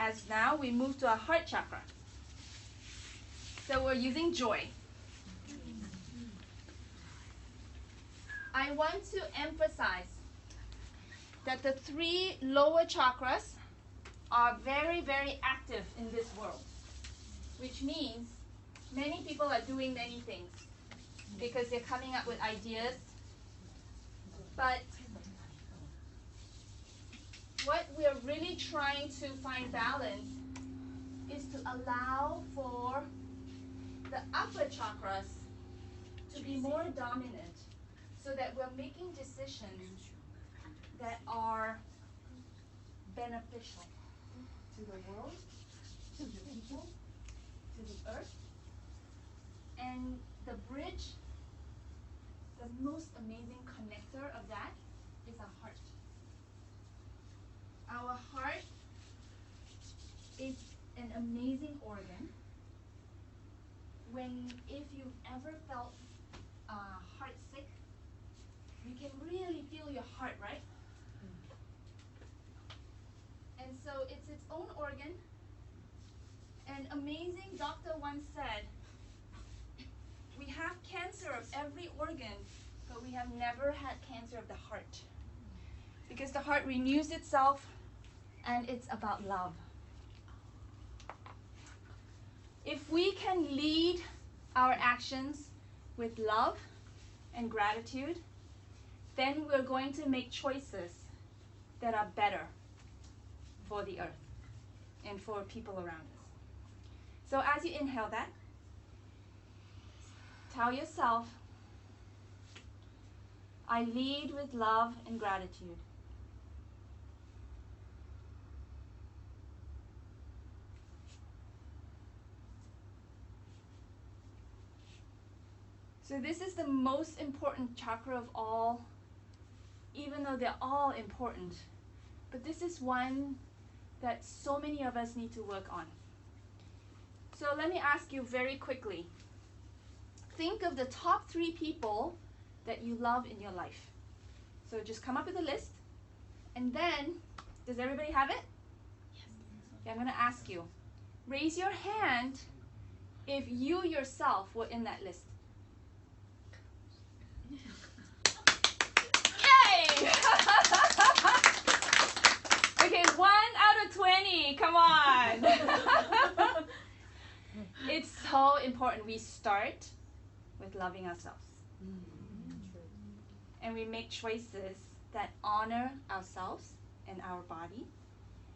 As now we move to our heart chakra. So we're using joy. I want to emphasize that the 3 lower chakras are very, very active in this world, which means many people are doing many things because they're coming up with ideas. But what we're really trying to find balance is to allow for the upper chakras to be more dominant so that we're making decisions that are beneficial to the world, to the people, to the earth. And the bridge, the most amazing connector of that is our heart. Our heart is an amazing organ. If you've ever felt heart sick, you can really feel your heart, right? And so it's its own organ. An amazing doctor once said, we have cancer of every organ, but we have never had cancer of the heart. Because the heart renews itself, and it's about love. If we can lead our actions with love and gratitude, then we're going to make choices that are better for the earth and for people around us. So as you inhale that, tell yourself, I lead with love and gratitude. So this is the most important chakra of all, even though they're all important. But this is one that so many of us need to work on. So let me ask you very quickly. Think of the top 3 people that you love in your life. So just come up with a list. And then, does everybody have it? Yes. Yeah, I'm going to ask you. Raise your hand if you yourself were in that list. Yay! Okay, 1 out of 20. Come on. It's so important we start with loving ourselves. And we make choices that honor ourselves and our body.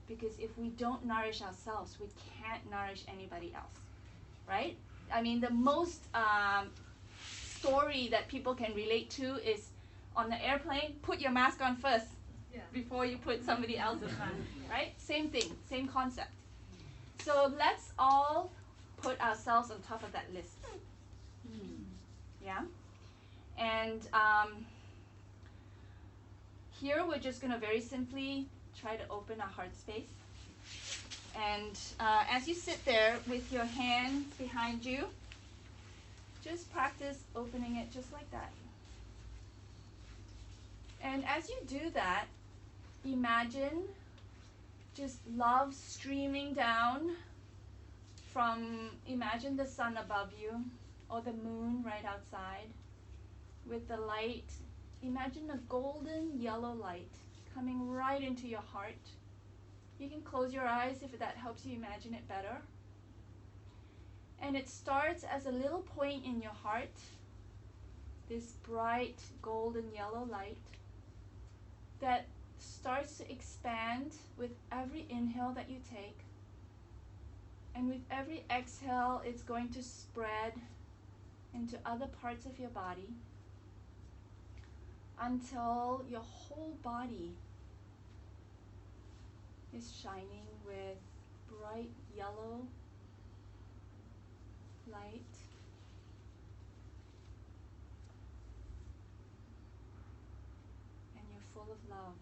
Because if we don't nourish ourselves, we can't nourish anybody else. Right? I mean, the most story that people can relate to is on the airplane, put your mask on first before you put somebody else's mask. Right? Same thing, same concept. So let's all put ourselves on top of that list. Yeah? And here we're just going to very simply try to open our heart space. And as you sit there with your hands behind you, just practice opening it just like that. And as you do that, imagine just love streaming down from, imagine the sun above you or the moon right outside with the light. Imagine a golden yellow light coming right into your heart. You can close your eyes if that helps you imagine it better. And it starts as a little point in your heart, this bright golden yellow light that starts to expand with every inhale that you take. And with every exhale, it's going to spread into other parts of your body until your whole body is shining with bright yellow light. And you're full of love.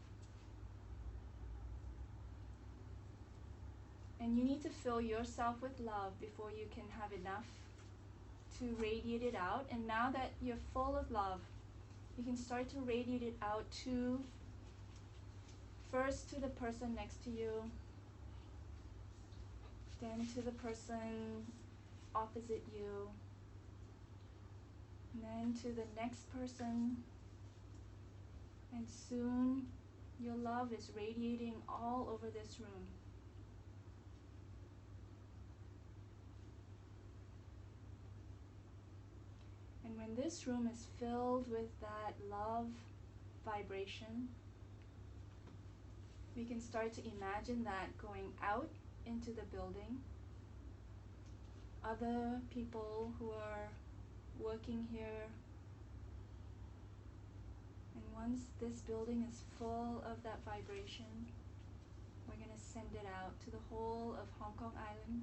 And you need to fill yourself with love before you can have enough to radiate it out. And now that you're full of love, you can start to radiate it out first to the person next to you, then to the person opposite you, and then to the next person, and soon your love is radiating all over this room. And when this room is filled with that love vibration, we can start to imagine that going out into the building. Other people who are working here. And once this building is full of that vibration, we're going to send it out to the whole of Hong Kong Island.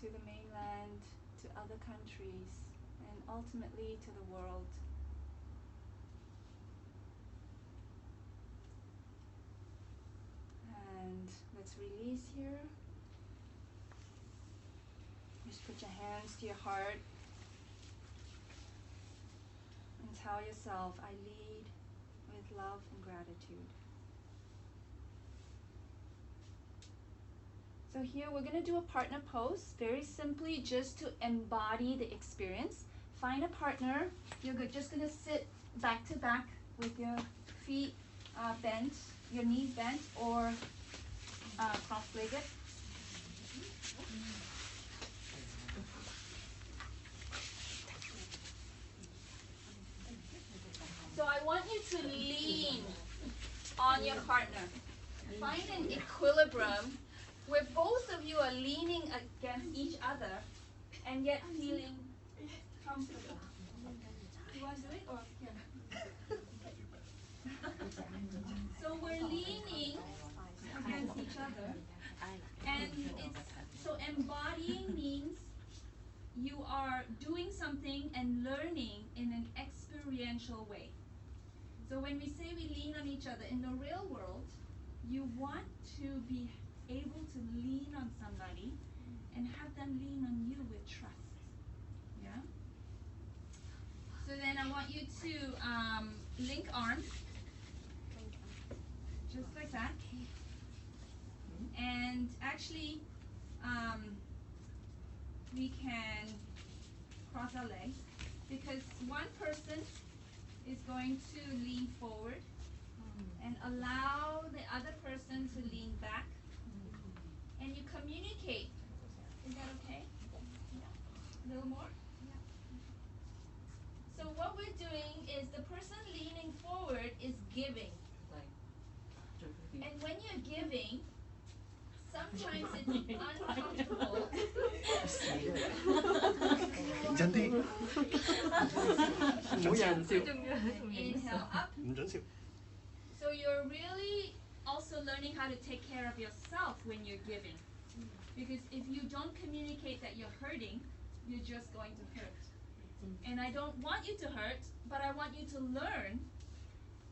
To the mainland, to other countries, and ultimately to the world. And let's release here. Just put your hands to your heart and tell yourself, I lead with love and gratitude. So here we're going to do a partner pose, very simply just to embody the experience. Find a partner. You're just going to sit back to back with your feet bent, your knees bent, or cross-legged. So I want you to lean on your partner. Find an equilibrium where both of you are leaning against each other and yet feeling comfortable. You want to do it or here? So we're leaning against each other, and so embodying means you are doing something and learning in an experiential way. So when we say we lean on each other in the real world, you want to be able to lean on somebody and have them lean on you with trust. Yeah? So then I want you to link arms, just like that. And actually, we can cross our legs because one person is going to lean forward and allow the other person to lean back. And you communicate. Is that okay? Yeah. A little more? Yeah. So what we're doing is the person leaning forward is giving. And when you're giving, sometimes it's uncomfortable. Inhale up. So you're really also learning how to take care of yourself when you're giving. Because if you don't communicate that you're hurting, you're just going to hurt. And I don't want you to hurt, but I want you to learn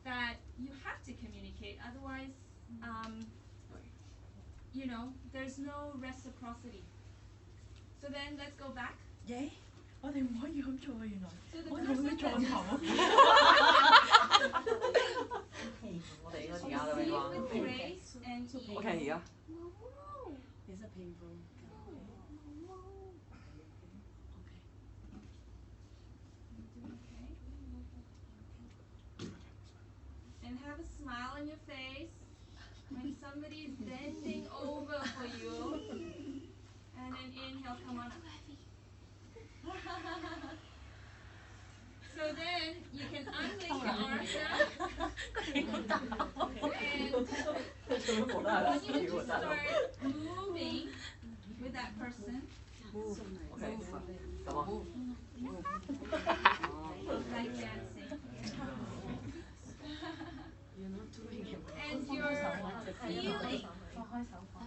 that you have to communicate. Otherwise, you know, there's no reciprocity. So then let's go back. Yeah. 我哋唔可以咁做啊！原來 So the 我哋會 person 撞頭啊！ 我哋應該而家 that's 都 receive 係 with grace and ease. OK 而家。Is it painful? And have a smile on your face when somebody is bending over for you. And then inhale, come on up. So then you can unlink your arms now. And I want you to just start moving with that person. OK，咁啊。Like dancing. And you're feeling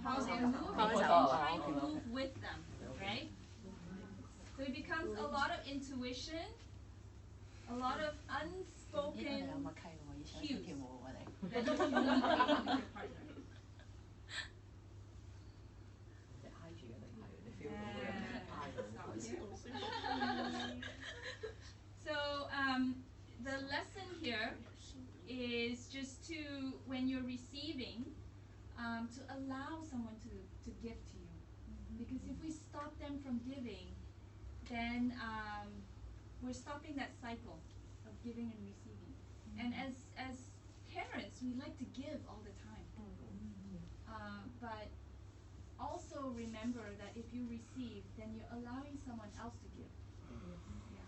how they're moving and trying to move with them, right? So it becomes a lot of intuition, a lot of unspoken cues that you communicate with your partner. So the lesson here is just to, when you're receiving, to allow someone to give to you. Because if we stop them from giving, then we're stopping that cycle of giving and receiving. And as parents, we like to give all the time. But also remember that if you receive, then you're allowing someone else to give. Yeah.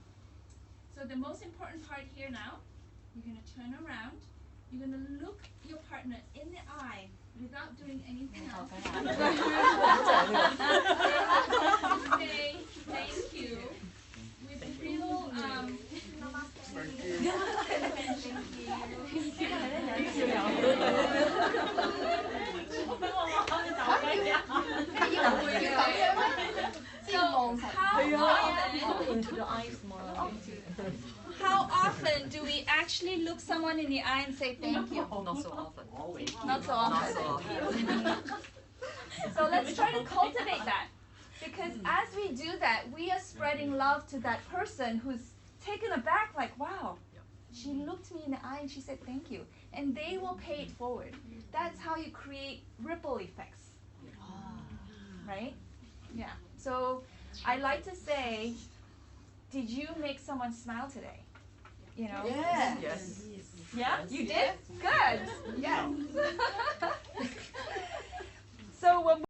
So the most important part here now, you're going to turn around. You're going to look your partner in the eye without doing anything else. Say thank you with real Into the eyes more. How often do we actually look someone in the eye and say thank you? Not so often. Not so Not often. so often. So let's try to cultivate that. Because as we do that, we are spreading love to that person who's taken aback, like, wow, she looked me in the eye and she said thank you. And they will pay it forward. That's how you create ripple effects. Right? Yeah. So I like to say, did you make someone smile today? You know? Yeah. Yes. Yeah? You did? Good. Yes. So when